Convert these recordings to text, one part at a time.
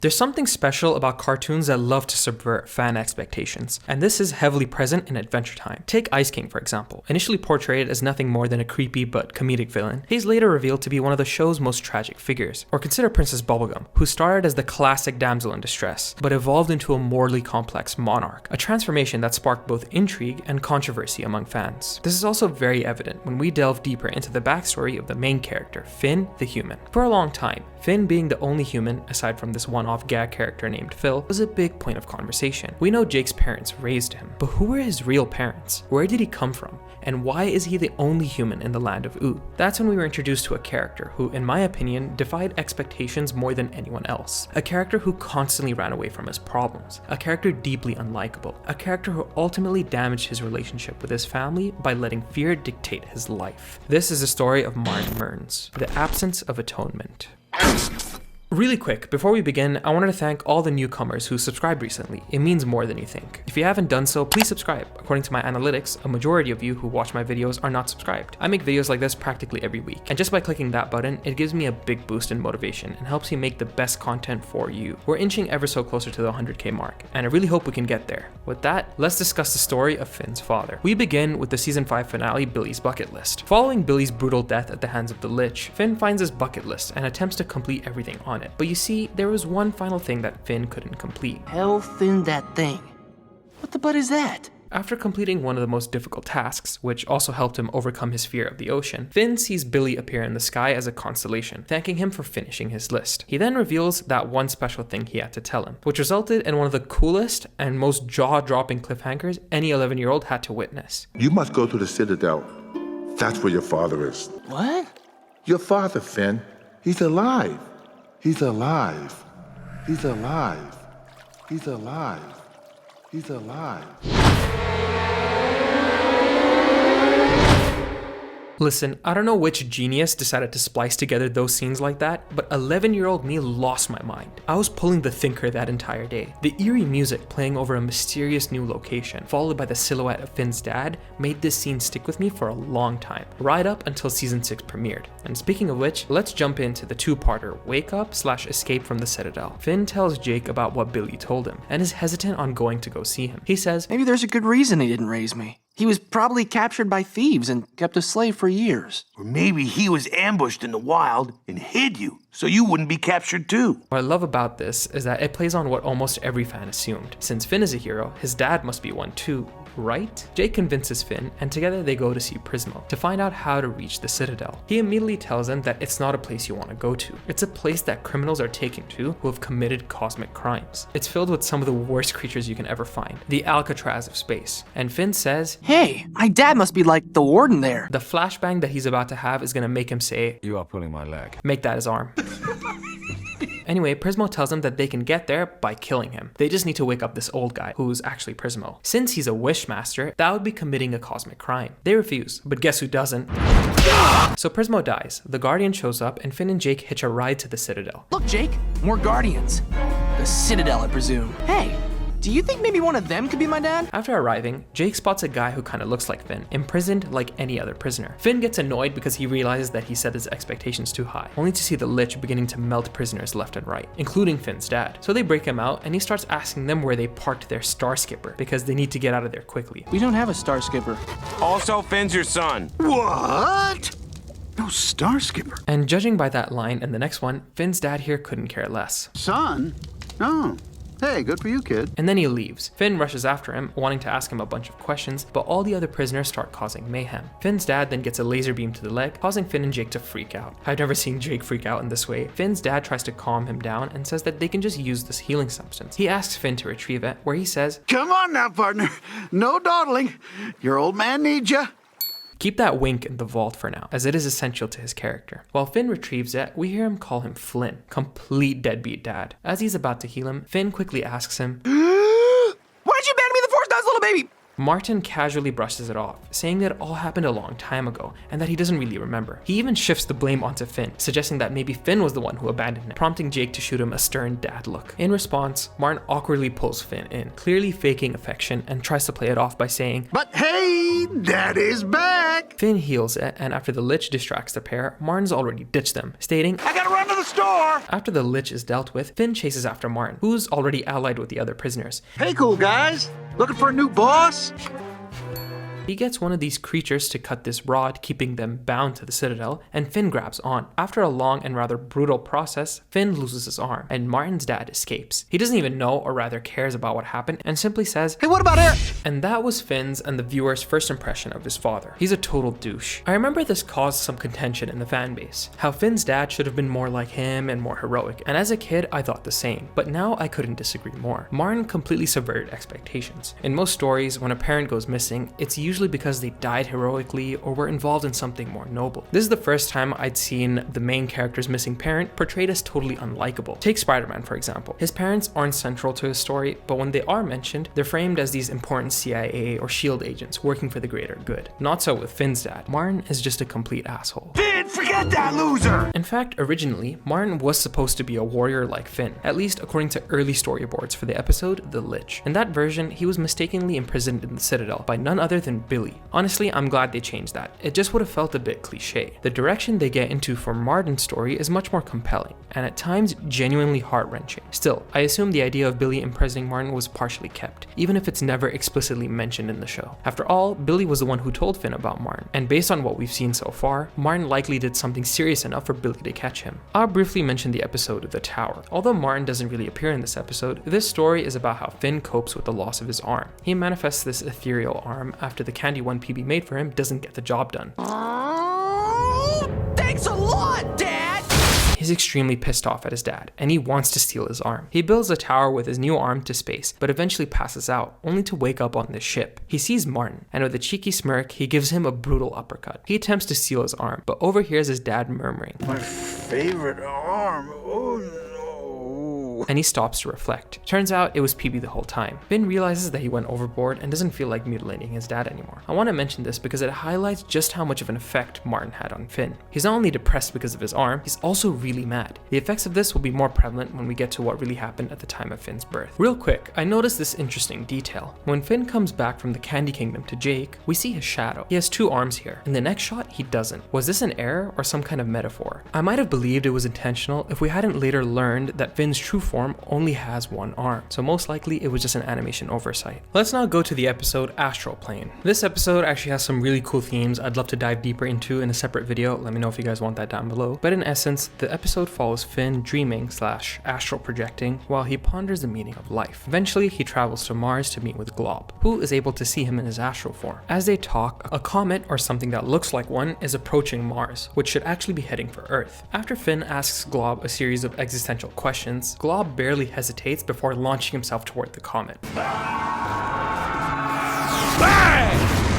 There's something special about cartoons that love to subvert fan expectations, and this is heavily present in Adventure Time. Take Ice King, for example. Initially portrayed as nothing more than a creepy but comedic villain, he's later revealed to be one of the show's most tragic figures. Or consider Princess Bubblegum, who started as the classic damsel in distress, but evolved into a morally complex monarch, a transformation that sparked both intrigue and controversy among fans. This is also very evident when we delve deeper into the backstory of the main character, Finn the human. For a long time, Finn being the only human, aside from this one-off gag character named Phil, was a big point of conversation. We know Jake's parents raised him, but who were his real parents? Where did he come from? And why is he the only human in the land of Ooo? That's when we were introduced to a character who, in my opinion, defied expectations more than anyone else. A character who constantly ran away from his problems. A character deeply unlikable. A character who ultimately damaged his relationship with his family by letting fear dictate his life. This is the story of Martin Mertens, The Absence of Atonement. Really quick, before we begin, I wanted to thank all the newcomers who subscribed recently. It means more than you think. If you haven't done so, please subscribe. According to my analytics, a majority of you who watch my videos are not subscribed. I make videos like this practically every week, and just by clicking that button, it gives me a big boost in motivation and helps me make the best content for you. We're inching ever so closer to the 100k mark, and I really hope we can get there. With that, let's discuss the story of Finn's father. We begin with the season 5 finale, Billy's bucket list. Following Billy's brutal death at the hands of the Lich, Finn finds his bucket list and attempts to complete everything on it. But you see, there was one final thing that Finn couldn't complete. Hell, Finn, that thing. What the butt is that? After completing one of the most difficult tasks, which also helped him overcome his fear of the ocean, Finn sees Billy appear in the sky as a constellation, thanking him for finishing his list. He then reveals that one special thing he had to tell him, which resulted in one of the coolest and most jaw-dropping cliffhangers any 11-year-old had to witness. You must go to the Citadel. That's where your father is. What? Your father, Finn. He's alive. He's alive. He's alive. He's alive. He's alive. Listen, I don't know which genius decided to splice together those scenes like that, but 11-year-old me lost my mind. I was pulling the thinker that entire day. The eerie music playing over a mysterious new location, followed by the silhouette of Finn's dad, made this scene stick with me for a long time, right up until season 6 premiered. And speaking of which, let's jump into the two-parter, Wake Up / Escape from the Citadel. Finn tells Jake about what Billy told him, and is hesitant on going to go see him. He says, Maybe there's a good reason he didn't raise me. He was probably captured by thieves and kept a slave for years. Or maybe he was ambushed in the wild and hid you, so you wouldn't be captured too. What I love about this is that it plays on what almost every fan assumed. Since Finn is a hero, his dad must be one too, right? Jake convinces Finn, and together they go to see Prismo to find out how to reach the Citadel. He immediately tells them that it's not a place you want to go to. It's a place that criminals are taken to who have committed cosmic crimes. It's filled with some of the worst creatures you can ever find, the Alcatraz of space. And Finn says, Hey, my dad must be like the warden there. the flashbang that he's about to have is gonna make him say, You are pulling my leg. make that his arm. Anyway, Prismo tells them that they can get there by killing him. They just need to wake up this old guy, who's actually Prismo. Since he's a wishmaster, that would be committing a cosmic crime. They refuse, but guess who doesn't? So Prismo dies, the Guardian shows up, and Finn and Jake hitch a ride to the Citadel. Look, Jake, more Guardians. The Citadel, I presume. Hey, do you think maybe one of them could be my dad? After arriving, Jake spots a guy who kinda looks like Finn, imprisoned like any other prisoner. Finn gets annoyed because he realizes that he set his expectations too high, only to see the Lich beginning to melt prisoners left and right, including Finn's dad. So they break him out, and he starts asking them where they parked their Star Skipper, because they need to get out of there quickly. We don't have a Star Skipper. Also, Finn's your son. What? No Star Skipper. And judging by that line and the next one, Finn's dad here couldn't care less. Son? No. Hey, good for you, kid. And then he leaves. Finn rushes after him, wanting to ask him a bunch of questions, but all the other prisoners start causing mayhem. Finn's dad then gets a laser beam to the leg, causing Finn and Jake to freak out. I've never seen Jake freak out in this way. Finn's dad tries to calm him down and says that they can just use this healing substance. He asks Finn to retrieve it, where he says, Come on now, partner. No dawdling. Your old man needs ya. keep that wink in the vault for now, as it is essential to his character. While Finn retrieves it, we hear him call him Flynn, complete deadbeat dad. As he's about to heal him, Finn quickly asks him, Why'd you abandon me the Force Dies, little baby? Martin casually brushes it off, saying that it all happened a long time ago and that he doesn't really remember. He even shifts the blame onto Finn, suggesting that maybe Finn was the one who abandoned him, prompting Jake to shoot him a stern dad look. In response, Martin awkwardly pulls Finn in, clearly faking affection, and tries to play it off by saying, But hey, Daddy! Daddy's back! Finn heals it, and after the Lich distracts the pair, Martin's already ditched them, stating, I gotta run to the store! after the Lich is dealt with, Finn chases after Martin, who's already allied with the other prisoners. Hey, cool guys! Looking for a new boss? He gets one of these creatures to cut this rod, keeping them bound to the Citadel, and Finn grabs on. After a long and rather brutal process, Finn loses his arm, and Martin's dad escapes. He doesn't even know, or rather cares about what happened, and simply says, Hey, what about Eric? and that was Finn's and the viewer's first impression of his father. He's a total douche. I remember this caused some contention in the fanbase, how Finn's dad should have been more like him and more heroic, and as a kid I thought the same, but now I couldn't disagree more. Martin completely subverted expectations. In most stories, when a parent goes missing, it's usually because they died heroically or were involved in something more noble. This is the first time I'd seen the main character's missing parent portrayed as totally unlikable. Take Spider-Man for example. His parents aren't central to his story, but when they are mentioned, they're framed as these important CIA or SHIELD agents working for the greater good. Not so with Finn's dad. Martin is just a complete asshole. Finn, forget that loser! In fact, originally, Martin was supposed to be a warrior like Finn, at least according to early storyboards for the episode The Lich. In that version, he was mistakenly imprisoned in the Citadel by none other than Billy. Honestly, I'm glad they changed that. It just would have felt a bit cliche. The direction they get into for Martin's story is much more compelling, and at times genuinely heart-wrenching. Still, I assume the idea of Billy imprisoning Martin was partially kept, even if it's never explicitly mentioned in the show. After all, Billy was the one who told Finn about Martin, and based on what we've seen so far, Martin likely did something serious enough for Billy to catch him. I'll briefly mention the episode The Tower. Although Martin doesn't really appear in this episode, this story is about how Finn copes with the loss of his arm. He manifests this ethereal arm after the Candy 1 PB made for him doesn't get the job done. Thanks a lot, Dad! He's extremely pissed off at his dad, and he wants to steal his arm. He builds a tower with his new arm to space, but eventually passes out, only to wake up on this ship. He sees Martin, and with a cheeky smirk, he gives him a brutal uppercut. He attempts to steal his arm, but overhears his dad murmuring, My favorite arm. Oh no. and he stops to reflect. Turns out it was PB the whole time. Finn realizes that he went overboard and doesn't feel like mutilating his dad anymore. I want to mention this because it highlights just how much of an effect Martin had on Finn. He's not only depressed because of his arm, he's also really mad. The effects of this will be more prevalent when we get to what really happened at the time of Finn's birth. Real quick, I noticed this interesting detail. When Finn comes back from the Candy Kingdom to Jake, we see his shadow. He has two arms here. In the next shot, he doesn't. Was this an error or some kind of metaphor? I might have believed it was intentional if we hadn't later learned that Finn's true form only has one arm, so most likely it was just an animation oversight. Let's now go to the episode Astral Plane. This episode actually has some really cool themes I'd love to dive deeper into in a separate video. Let me know if you guys want that down below. But in essence, the episode follows Finn dreaming / astral projecting while he ponders the meaning of life. Eventually, he travels to Mars to meet with Glob, who is able to see him in his astral form. As they talk, a comet or something that looks like one is approaching Mars, which should actually be heading for Earth. After Finn asks Glob a series of existential questions, Glob barely hesitates before launching himself toward the comet.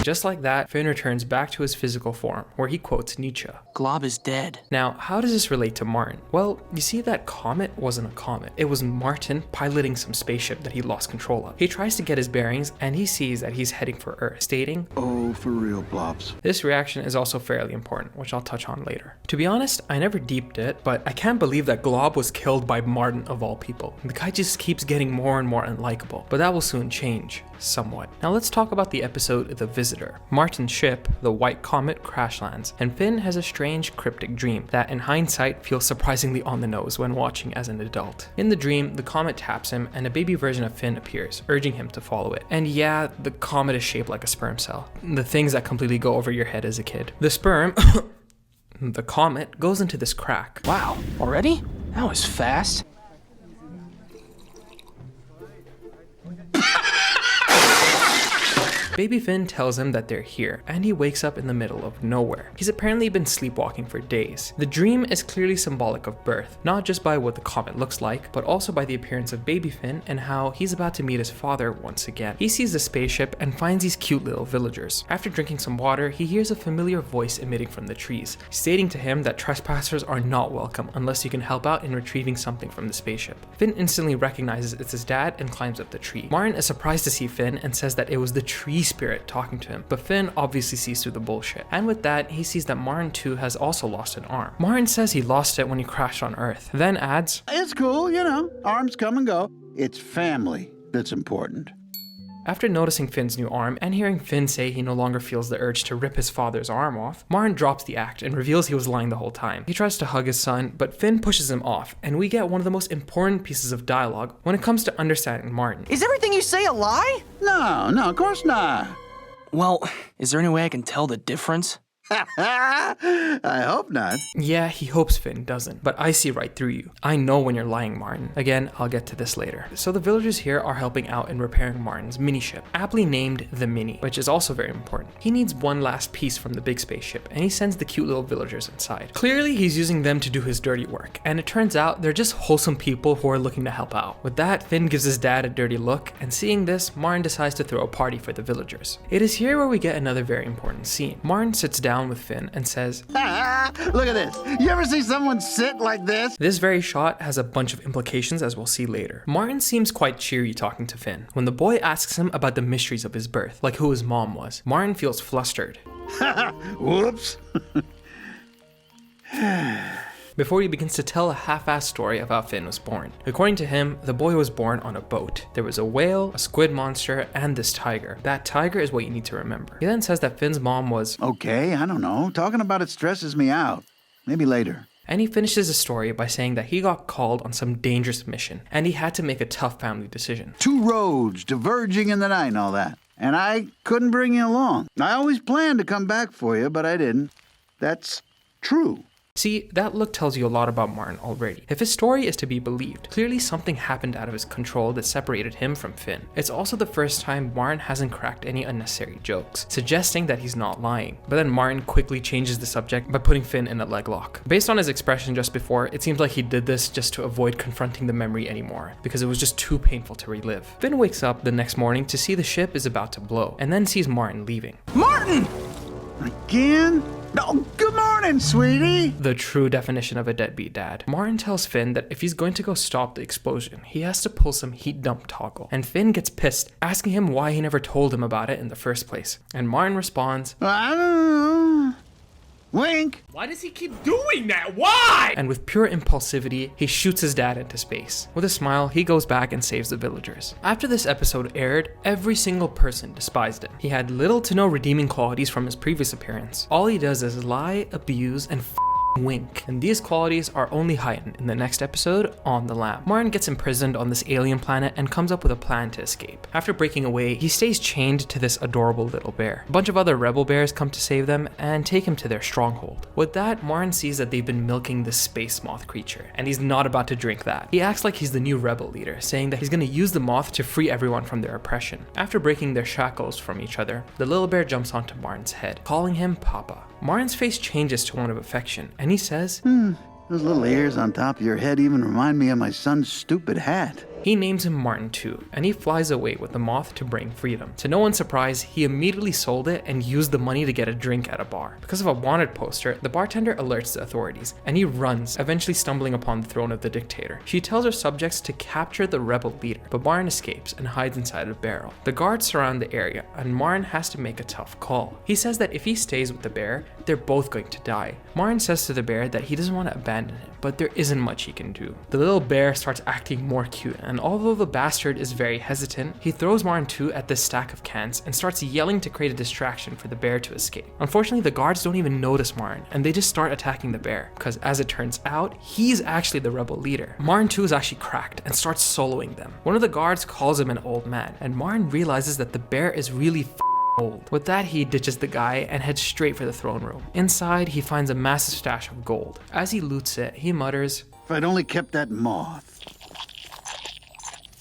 Just like that, Finn returns back to his physical form, where he quotes Nietzsche. Glob is dead. Now, how does this relate to Martin? Well, you see, that comet wasn't a comet. It was Martin piloting some spaceship that he lost control of. He tries to get his bearings, and he sees that he's heading for Earth, stating, Oh, for real, Blobs. this reaction is also fairly important, which I'll touch on later. To be honest, I never deeped it, but I can't believe that Glob was killed by Martin of all people. The guy just keeps getting more and more unlikable, but that will soon change, somewhat. Now let's talk about the episode The Visitor. Martin's ship, the White Comet, crash lands, and Finn has a strange cryptic dream that in hindsight feels surprisingly on the nose when watching as an adult. In the dream, the comet taps him and a baby version of Finn appears, urging him to follow it. And yeah, the comet is shaped like a sperm cell. The things that completely go over your head as a kid. The sperm, the comet, goes into this crack. Wow, already? That was fast. Baby Finn tells him that they're here, and he wakes up in the middle of nowhere. He's apparently been sleepwalking for days. The dream is clearly symbolic of birth, not just by what the comet looks like, but also by the appearance of Baby Finn and how he's about to meet his father once again. He sees the spaceship and finds these cute little villagers. After drinking some water, he hears a familiar voice emitting from the trees, stating to him that trespassers are not welcome unless you can help out in retrieving something from the spaceship. Finn instantly recognizes it's his dad and climbs up the tree. Martin is surprised to see Finn and says that it was the tree spirit talking to him, but Finn obviously sees through the bullshit. And with that, he sees that Martin too has also lost an arm. Martin says he lost it when he crashed on Earth, then adds, It's cool, you know. Arms come and go. It's family that's important. After noticing Finn's new arm and hearing Finn say he no longer feels the urge to rip his father's arm off, Martin drops the act and reveals he was lying the whole time. He tries to hug his son, but Finn pushes him off, and we get one of the most important pieces of dialogue when it comes to understanding Martin. Is everything you say a lie? No, of course not. Well, is there any way I can tell the difference? I hope not. Yeah, he hopes Finn doesn't, but I see right through you. I know when you're lying, Martin. Again, I'll get to this later. So the villagers here are helping out in repairing Martin's mini ship, aptly named the Mini, which is also very important. He needs one last piece from the big spaceship, and he sends the cute little villagers inside. Clearly, he's using them to do his dirty work, and it turns out they're just wholesome people who are looking to help out. With that, Finn gives his dad a dirty look, and seeing this, Martin decides to throw a party for the villagers. It is here where we get another very important scene. Martin sits down with Finn and says, Look at this. You ever see someone sit like this? This very shot has a bunch of implications, as we'll see later. Martin seems quite cheery talking to Finn. When the boy asks him about the mysteries of his birth, like who his mom was, Martin feels flustered. Whoops. Before he begins to tell a half-assed story of how Finn was born. According to him, the boy was born on a boat. There was a whale, a squid monster, and this tiger. That tiger is what you need to remember. He then says that Finn's mom was Okay, I don't know. Talking about it stresses me out. Maybe later. And he finishes the story by saying that he got called on some dangerous mission, and he had to make a tough family decision. 2 roads diverging in the night and all that. And I couldn't bring you along. I always planned to come back for you, but I didn't. That's true. See, that look tells you a lot about Martin already. If his story is to be believed, clearly something happened out of his control that separated him from Finn. It's also the first time Martin hasn't cracked any unnecessary jokes, suggesting that he's not lying. But then Martin quickly changes the subject by putting Finn in a leg lock. Based on his expression just before, it seems like he did this just to avoid confronting the memory anymore, because it was just too painful to relive. Finn wakes up the next morning to see the ship is about to blow, and then sees Martin leaving. Martin! Again? Oh, good morning, sweetie. The true definition of a deadbeat dad. Martin tells Finn that if he's going to go stop the explosion, he has to pull some heat dump toggle. And Finn gets pissed, asking him why he never told him about it in the first place. And Martin responds, I don't know. Wink. Why does he keep doing that? Why? and with pure impulsivity, he shoots his dad into space. With a smile, he goes back and saves the villagers. After this episode aired, every single person despised him. He had little to no redeeming qualities from his previous appearance. All he does is lie, abuse, and wink, and these qualities are only heightened in the next episode, On the Lam. Martin gets imprisoned on this alien planet and comes up with a plan to escape. After breaking away, he stays chained to this adorable little bear. A bunch of other rebel bears come to save them and take him to their stronghold. With that, Martin sees that they've been milking this space moth creature, and he's not about to drink that. He acts like he's the new rebel leader, saying that he's going to use the moth to free everyone from their oppression. After breaking their shackles from each other, the little bear jumps onto Martin's head, calling him Papa. Martin's face changes to one of affection, and he says, Those little ears on top of your head even remind me of my son's stupid hat. He names him Martin too, and he flies away with the moth to bring freedom. To no one's surprise, he immediately sold it and used the money to get a drink at a bar. Because of a wanted poster, the bartender alerts the authorities, and he runs, eventually stumbling upon the throne of the dictator. She tells her subjects to capture the rebel leader, but Martin escapes and hides inside a barrel. The guards surround the area, and Martin has to make a tough call. He says that if he stays with the bear, they're both going to die. Martin says to the bear that he doesn't want to abandon him, but there isn't much he can do. The little bear starts acting more cute, and although the bastard is very hesitant, he throws Martin 2 at this stack of cans and starts yelling to create a distraction for the bear to escape. Unfortunately, the guards don't even notice Martin, and they just start attacking the bear, because as it turns out, he's actually the rebel leader. Martin 2 is actually cracked and starts soloing them. One of the guards calls him an old man, and Martin realizes that the bear is really old. With that, he ditches the guy and heads straight for the throne room. Inside, he finds a massive stash of gold. As he loots it, he mutters, If I'd only kept that moth.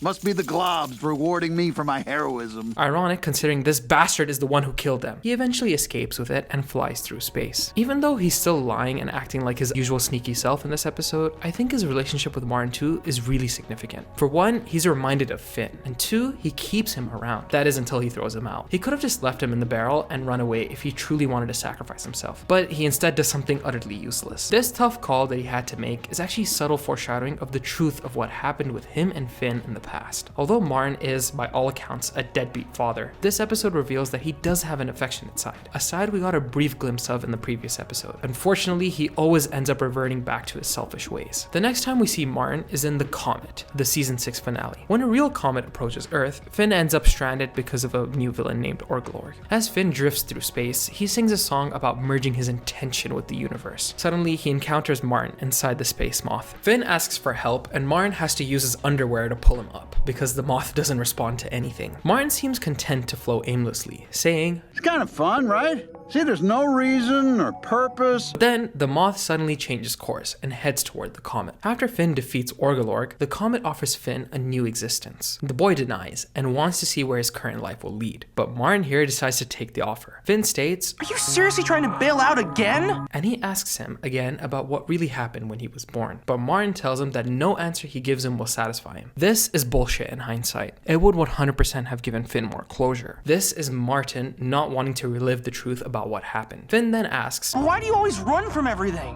Must be the globs rewarding me for my heroism. ironic considering this bastard is the one who killed them. He eventually escapes with it and flies through space. Even though he's still lying and acting like his usual sneaky self in this episode, I think his relationship with Martin 2 is really significant. For one, he's reminded of Finn, and two, he keeps him around. That is until he throws him out. He could have just left him in the barrel and run away if he truly wanted to sacrifice himself, but he instead does something utterly useless. This tough call that he had to make is actually subtle foreshadowing of the truth of what happened with him and Finn in the past. past. Although Martin is, by all accounts, a deadbeat father, this episode reveals that he does have an affectionate side, a side we got a brief glimpse of in the previous episode. Unfortunately, he always ends up reverting back to his selfish ways. The next time we see Martin is in the Comet, the season 6 finale. When a real comet approaches Earth, Finn ends up stranded because of a new villain named Orglorg. As Finn drifts through space, he sings a song about merging his intention with the universe. Suddenly, he encounters Martin inside the space moth. Finn asks for help, and Martin has to use his underwear to pull him up, because the moth doesn't respond to anything. Martin seems content to flow aimlessly, saying, It's kind of fun, right? See, there's no reason or purpose. Then, the moth suddenly changes course and heads toward the comet. After Finn defeats Orglorg, the comet offers Finn a new existence. The boy denies and wants to see where his current life will lead, but Martin here decides to take the offer. Finn states, Are you seriously trying to bail out again? and he asks him again about what really happened when he was born. But Martin tells him that no answer he gives him will satisfy him. This is bullshit in hindsight. It would 100% have given Finn more closure. This is Martin not wanting to relive the truth about what happened. Finn then asks, Why do you always run from everything?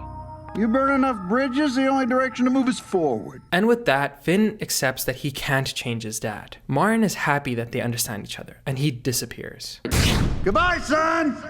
You burn enough bridges, the only direction to move is forward. and with that, Finn accepts that he can't change his dad. Martin is happy that they understand each other, and he disappears. Goodbye, son!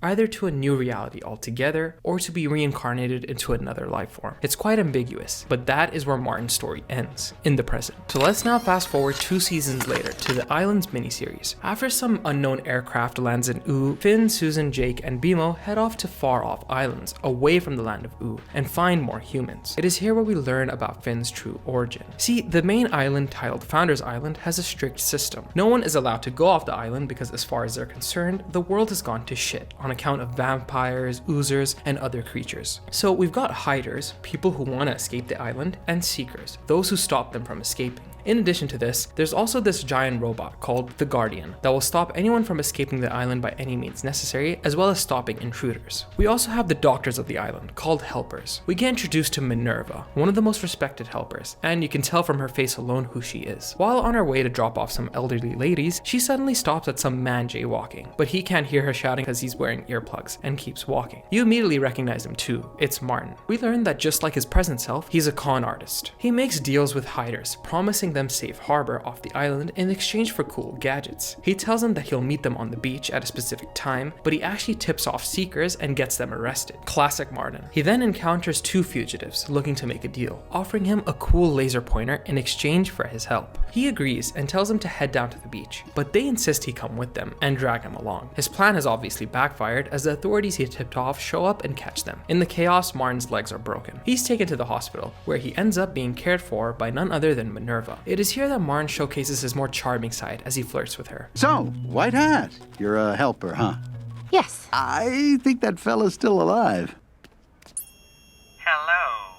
Either to a new reality altogether, or to be reincarnated into another life form. It's quite ambiguous, but that is where Martin's story ends, in the present. So let's now fast forward 2 seasons later to the Islands miniseries. After some unknown aircraft lands in Oo, Finn, Susan, Jake, and Bimo head off to far-off islands, away from the land of Oo, and find more humans. It is here where we learn about Finn's true origin. See, the main island, titled Founders Island, has a strict system. No one is allowed to go off the island because, as far as they're concerned, the world has gone to shit on account of vampires, oozers, and other creatures. So we've got hiders, people who want to escape the island, and seekers, those who stop them from escaping. In addition to this, there's also this giant robot called the Guardian that will stop anyone from escaping the island by any means necessary, as well as stopping intruders. We also have the doctors of the island, called helpers. We get introduced to Minerva, one of the most respected helpers, and you can tell from her face alone who she is. While on her way to drop off some elderly ladies, she suddenly stops at some man jaywalking, but he can't hear her shouting because he's wearing earplugs and keeps walking. You immediately recognize him too, it's Martin. We learn that just like his present self, he's a con artist. He makes deals with hiders, promising them safe harbor off the island in exchange for cool gadgets. He tells them that he'll meet them on the beach at a specific time, but he actually tips off seekers and gets them arrested. Classic Martin. He then encounters 2 fugitives looking to make a deal, offering him a cool laser pointer in exchange for his help. He agrees and tells them to head down to the beach, but they insist he come with them and drag him along. His plan has obviously backfired as the authorities he tipped off show up and catch them. In the chaos, Martin's legs are broken. He's taken to the hospital, where he ends up being cared for by none other than Minerva. It is here that Martin showcases his more charming side as he flirts with her. So, White Hat, you're a helper, huh? Yes. I think that fella's still alive. Hello.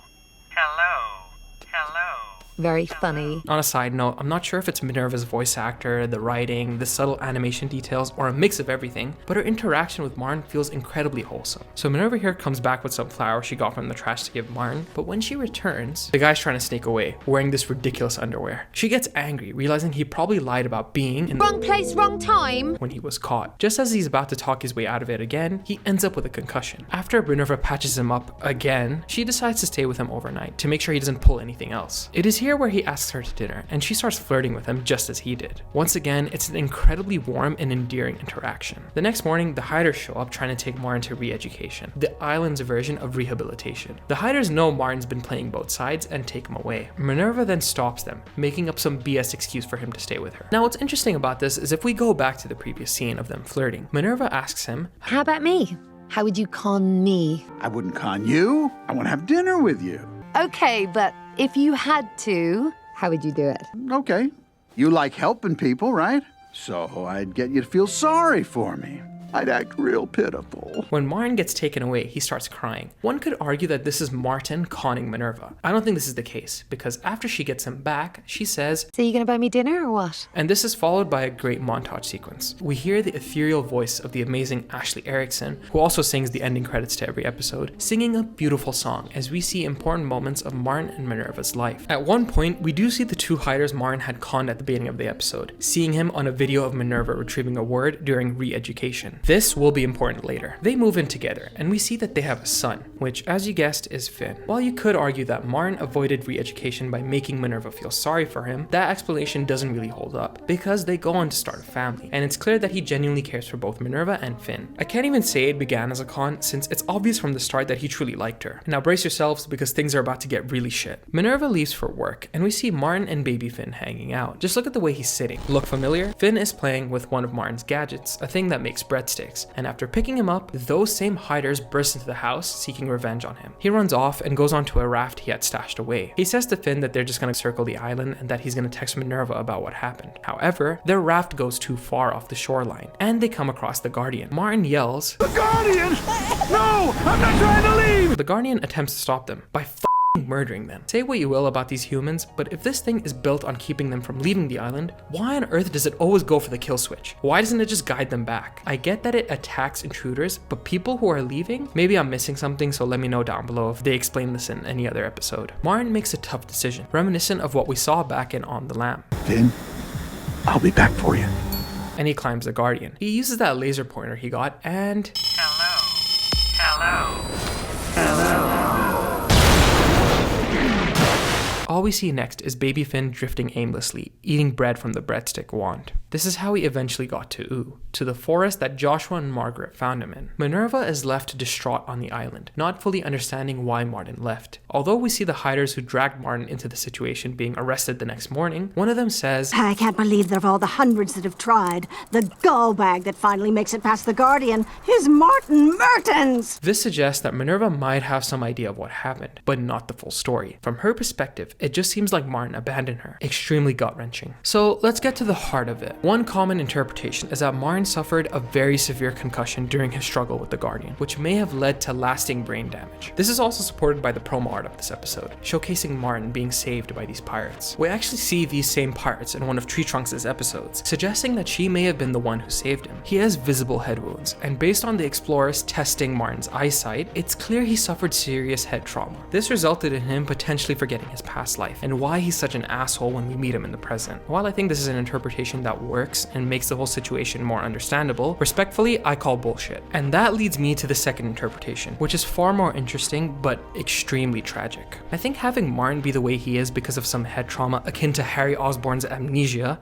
Hello. Hello. Very funny. On a side note, I'm not sure if it's Minerva's voice actor, the writing, the subtle animation details, or a mix of everything, but her interaction with Martin feels incredibly wholesome. So Minerva here comes back with some flowers she got from the trash to give Martin, but when she returns, the guy's trying to sneak away, wearing this ridiculous underwear. She gets angry, realizing he probably lied about being in Wrong place, wrong time. when he was caught. Just as he's about to talk his way out of it again, he ends up with a concussion. After Minerva patches him up again, she decides to stay with him overnight to make sure he doesn't pull anything else. It is here where he asks her to dinner, and she starts flirting with him just as he did. Once again, it's an incredibly warm and endearing interaction. The next morning, the hiders show up trying to take Martin to re-education, the island's version of rehabilitation. The hiders know Martin's been playing both sides and take him away. Minerva then stops them, making up some BS excuse for him to stay with her. Now, what's interesting about this is if we go back to the previous scene of them flirting, Minerva asks him, How about me? How would you con me? I wouldn't con you. I want to have dinner with you. Okay, but if you had to, how would you do it? Okay. You like helping people, right? So I'd get you to feel sorry for me. I'd act real pitiful. When Martin gets taken away, he starts crying. One could argue that this is Martin conning Minerva. I don't think this is the case, because after she gets him back, she says, So you gonna buy me dinner or what? and this is followed by a great montage sequence. We hear the ethereal voice of the amazing Ashley Erickson, who also sings the ending credits to every episode, singing a beautiful song as we see important moments of Martin and Minerva's life. At one point, we do see the 2 hiders Martin had conned at the beginning of the episode, seeing him on a video of Minerva retrieving a word during re-education. Guardian. This will be important later. They move in together, and we see that they have a son, which, as you guessed, is Finn. While you could argue that Martin avoided re-education by making Minerva feel sorry for him, that explanation doesn't really hold up, because they go on to start a family, and it's clear that he genuinely cares for both Minerva and Finn. I can't even say it began as a con, since it's obvious from the start that he truly liked her. Now brace yourselves, because things are about to get really shit. Minerva leaves for work, and we see Martin and baby Finn hanging out. Just look at the way he's sitting. Look familiar? Finn is playing with one of Martin's gadgets, a thing that makes breadsticks, and after picking him up, those same hiders burst into the house seeking revenge on him. He runs off and goes onto a raft he had stashed away. He says to Finn that they're just gonna circle the island and that he's gonna text Minerva about what happened. However, their raft goes too far off the shoreline, and they come across the Guardian. Martin yells, "The Guardian! No! I'm not trying to leave!" The Guardian attempts to stop them by murdering them. Say what you will about these humans, but if this thing is built on keeping them from leaving the island, why on earth does it always go for the kill switch? Why doesn't it just guide them back? I get that it attacks intruders, but people who are leaving? Maybe I'm missing something, so let me know down below if they explain this in any other episode. Martin makes a tough decision, reminiscent of what we saw back in On the Lam. Finn, I'll be back for you. And he climbs the Guardian. He uses that laser pointer he got and... Hello. All we see next is baby Finn drifting aimlessly, eating bread from the breadstick wand. This is how he eventually got to Oo, to the forest that Joshua and Margaret found him in. Minerva is left distraught on the island, not fully understanding why Martin left. Although we see the hiders who dragged Martin into the situation being arrested the next morning, one of them says, "I can't believe of all the hundreds that have tried, the gallbag that finally makes it past the Guardian is Martin Mertens!" This suggests that Minerva might have some idea of what happened, but not the full story. From her perspective, it just seems like Martin abandoned her. Extremely gut-wrenching. So let's get to the heart of it. One common interpretation is that Martin suffered a very severe concussion during his struggle with the Guardian, which may have led to lasting brain damage. This is also supported by the promo art of this episode, showcasing Martin being saved by these pirates. We actually see these same pirates in one of Tree Trunks' episodes, suggesting that she may have been the one who saved him. He has visible head wounds, and based on the explorers testing Martin's eyesight, it's clear he suffered serious head trauma. This resulted in him potentially forgetting his past life, and why he's such an asshole when we meet him in the present. While I think this is an interpretation that works and makes the whole situation more understandable, respectfully, I call bullshit. And that leads me to the second interpretation, which is far more interesting, but extremely tragic. I think having Martin be the way he is because of some head trauma akin to Harry Osborn's amnesia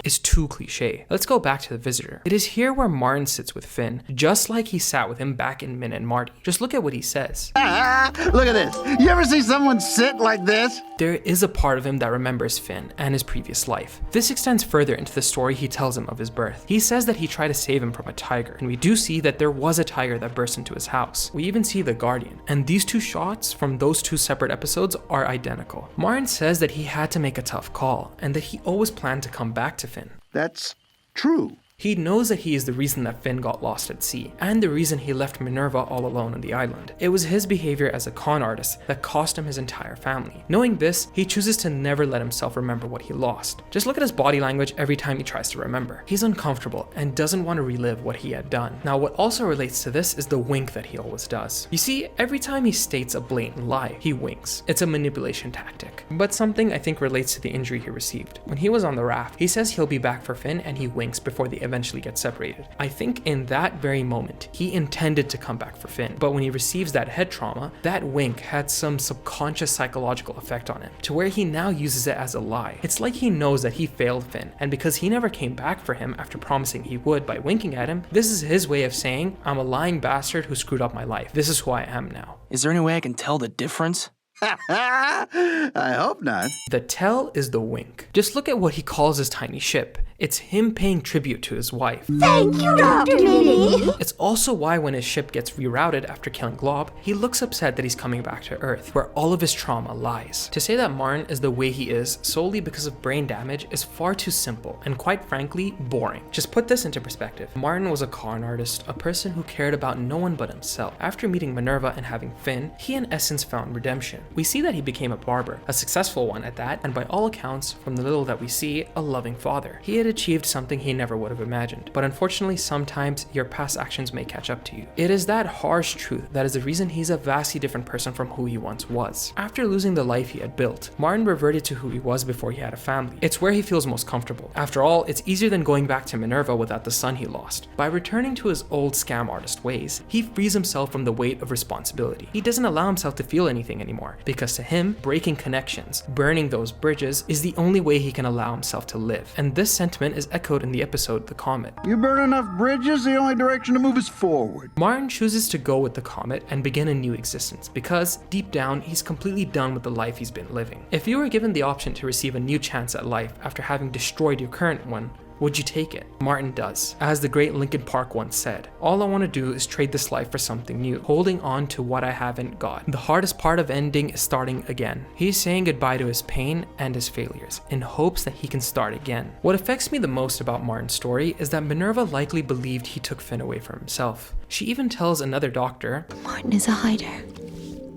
is too cliche. Let's go back to the visitor. It is here where Martin sits with Finn, just like he sat with him back in Min and Marty. Just look at what he says. Look at this. You ever see someone sit like this? There is a part of him that remembers Finn and his previous life. This extends further into the story he tells him of his birth. He says that he tried to save him from a tiger, and we do see that there was a tiger that burst into his house. We even see the Guardian, and these two shots from those two separate episodes are identical. Martin says that he had to make a tough call, and that he always planned to come back to Finn. That's true. He knows that he is the reason that Finn got lost at sea, and the reason he left Minerva all alone on the island. It was his behavior as a con artist that cost him his entire family. Knowing this, he chooses to never let himself remember what he lost. Just look at his body language every time he tries to remember. He's uncomfortable and doesn't want to relive what he had done. Now, what also relates to this is the wink that he always does. You see, every time he states a blatant lie, he winks. It's a manipulation tactic, but something I think relates to the injury he received. When he was on the raft, he says he'll be back for Finn, and he winks before they eventually get separated. I think in that very moment, he intended to come back for Finn, but when he receives that head trauma, that wink had some subconscious psychological effect on him, to where he now uses it as a lie. It's like he knows that he failed Finn, and because he never came back for him after promising he would by winking at him, this is his way of saying, I'm a lying bastard who screwed up my life. This is who I am now. Is there any way I can tell the difference? I hope not. The tell is the wink. Just look at what he calls his tiny ship. It's him paying tribute to his wife. Thank you, Dr. Minnie. It's also why when his ship gets rerouted after killing Glob, he looks upset that he's coming back to Earth, where all of his trauma lies. To say that Martin is the way he is solely because of brain damage is far too simple and, quite frankly, boring. Just put this into perspective. Martin was a con artist, a person who cared about no one but himself. After meeting Minerva and having Finn, he in essence found redemption. We see that he became a barber, a successful one at that, and by all accounts, from the little that we see, a loving father. He had achieved something he never would have imagined. But unfortunately, sometimes your past actions may catch up to you. It is that harsh truth that is the reason he's a vastly different person from who he once was. After losing the life he had built, Martin reverted to who he was before he had a family. It's where he feels most comfortable. After all, it's easier than going back to Minerva without the son he lost. By returning to his old scam artist ways, he frees himself from the weight of responsibility. He doesn't allow himself to feel anything anymore, because to him, breaking connections, burning those bridges, is the only way he can allow himself to live. And this sentiment is echoed in the episode The Comet. You burn enough bridges, the only direction to move is forward. Martin chooses to go with the Comet and begin a new existence because, deep down, he's completely done with the life he's been living. If you were given the option to receive a new chance at life after having destroyed your current one, would you take it? Martin does. As the great Linkin Park once said, "All I want to do is trade this life for something new, holding on to what I haven't got. The hardest part of ending is starting again." He's saying goodbye to his pain and his failures, in hopes that he can start again. What affects me the most about Martin's story is that Minerva likely believed he took Finn away from himself. She even tells another doctor, Martin is a hider.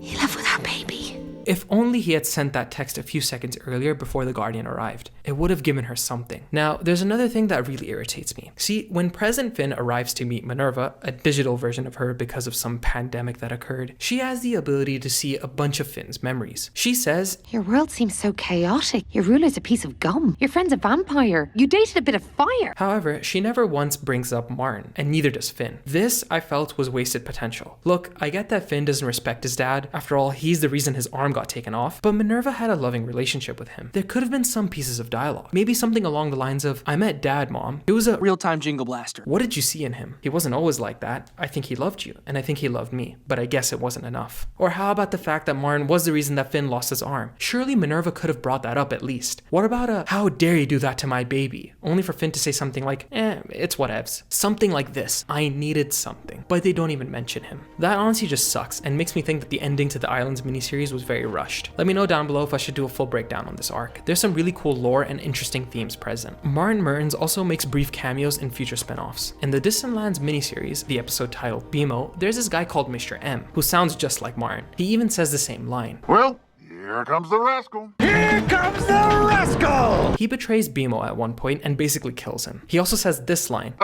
He left with our baby. if only he had sent that text a few seconds earlier before the Guardian arrived. It would have given her something. Now, there's another thing that really irritates me. See, when President Finn arrives to meet Minerva, a digital version of her because of some pandemic that occurred, she has the ability to see a bunch of Finn's memories. She says, Your world seems so chaotic. Your ruler's a piece of gum. Your friend's a vampire. You dated a bit of fire. However, she never once brings up Martin, and neither does Finn. This, I felt, was wasted potential. Look, I get that Finn doesn't respect his dad. After all, he's the reason his arm got taken off, but Minerva had a loving relationship with him. There could have been some pieces of dialogue. Maybe something along the lines of, I met Dad, Mom. It was a real-time jingle blaster. What did you see in him? He wasn't always like that. I think he loved you, and I think he loved me, but I guess it wasn't enough. Or how about the fact that Martin was the reason that Finn lost his arm? Surely Minerva could have brought that up at least. What about a, how dare you do that to my baby? Only for Finn to say something like, it's whatevs. Something like this. I needed something. But they don't even mention him. That honestly just sucks and makes me think that the ending to the Islands miniseries was very rushed. Let me know down below if I should do a full breakdown on this arc. There's some really cool lore and interesting themes present. Martin Mertens also makes brief cameos in future spin-offs. In the Distant Lands miniseries, the episode titled BMO, there's this guy called Mr. M, who sounds just like Martin. He even says the same line. Well, here comes the rascal. Here comes the rascal! He betrays BMO at one point and basically kills him. He also says this line.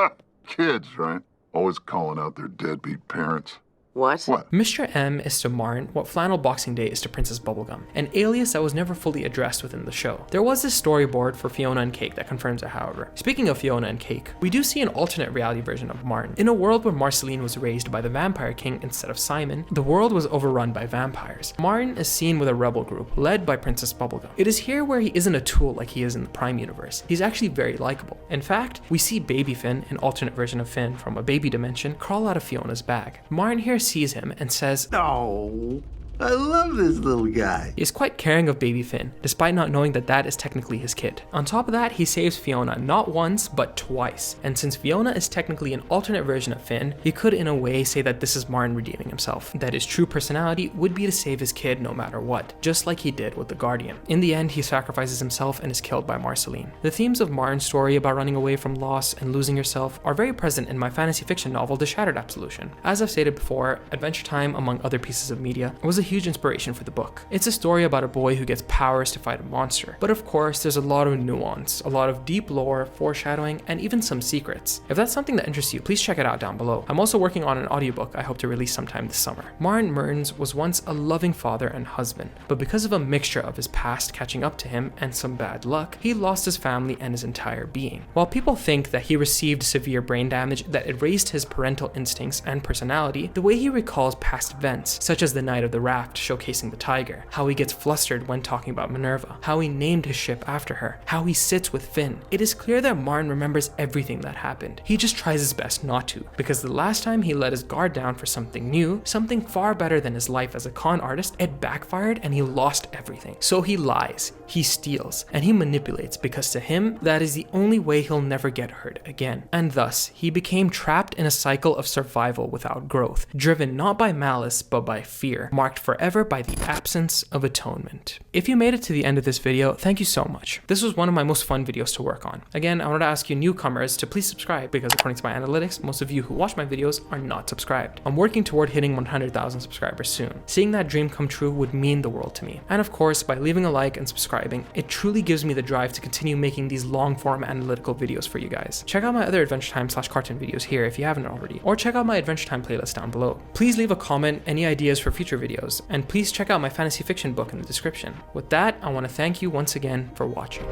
Kids, right? Always calling out their deadbeat parents. What? Mr. M is to Martin what Flannel Boxing Day is to Princess Bubblegum, an alias that was never fully addressed within the show. There was this storyboard for Fiona and Cake that confirms it, however. Speaking of Fiona and Cake, we do see an alternate reality version of Martin. In a world where Marceline was raised by the Vampire King instead of Simon, the world was overrun by vampires. Martin is seen with a rebel group led by Princess Bubblegum. It is here where he isn't a tool like he is in the Prime universe. He's actually very likable. In fact, we see Baby Finn, an alternate version of Finn from a baby dimension, crawl out of Fiona's bag. Martin here sees him and says, Oh, I love this little guy. He is quite caring of Baby Finn, despite not knowing that that is technically his kid. On top of that, he saves Fiona not once, but twice. And since Fiona is technically an alternate version of Finn, he could in a way say that this is Martin redeeming himself. That his true personality would be to save his kid no matter what, just like he did with the Guardian. In the end, he sacrifices himself and is killed by Marceline. The themes of Martin's story about running away from loss and losing yourself are very present in my fantasy fiction novel, The Shattered Absolution. As I've stated before, Adventure Time, among other pieces of media, was a huge inspiration for the book. It's a story about a boy who gets powers to fight a monster. But of course, there's a lot of nuance, a lot of deep lore, foreshadowing, and even some secrets. If that's something that interests you, please check it out down below. I'm also working on an audiobook I hope to release sometime this summer. Martin Mertens was once a loving father and husband, but because of a mixture of his past catching up to him and some bad luck, he lost his family and his entire being. While people think that he received severe brain damage that erased his parental instincts and personality, the way he recalls past events, such as the night of the raft showcasing the tiger, how he gets flustered when talking about Minerva, how he named his ship after her, how he sits with Finn. It is clear that Martin remembers everything that happened. He just tries his best not to, because the last time he let his guard down for something new, something far better than his life as a con artist, it backfired and he lost everything. So he lies, he steals, and he manipulates because to him, that is the only way he'll never get hurt again. And thus, he became trapped in a cycle of survival without growth, driven not by malice but by fear, marked forever by the Absence of Atonement. If you made it to the end of this video, thank you so much. This was one of my most fun videos to work on. Again, I wanted to ask you newcomers to please subscribe because according to my analytics, most of you who watch my videos are not subscribed. I'm working toward hitting 100,000 subscribers soon. Seeing that dream come true would mean the world to me. And of course, by leaving a like and subscribing, it truly gives me the drive to continue making these long form analytical videos for you guys. Check out my other Adventure Time / cartoon videos here if you haven't already, or check out my Adventure Time playlist down below. Please leave a comment, any ideas for future videos, and please check out my fantasy fiction book in the description. With that, I want to thank you once again for watching.